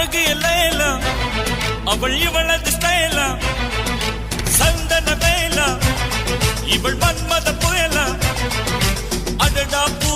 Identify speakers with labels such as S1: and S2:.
S1: அழகு எல்லாம் அவள் இவளது ஸ்டைலா சந்தன வேலா இவள் மன்மத புயலா அடடா பூ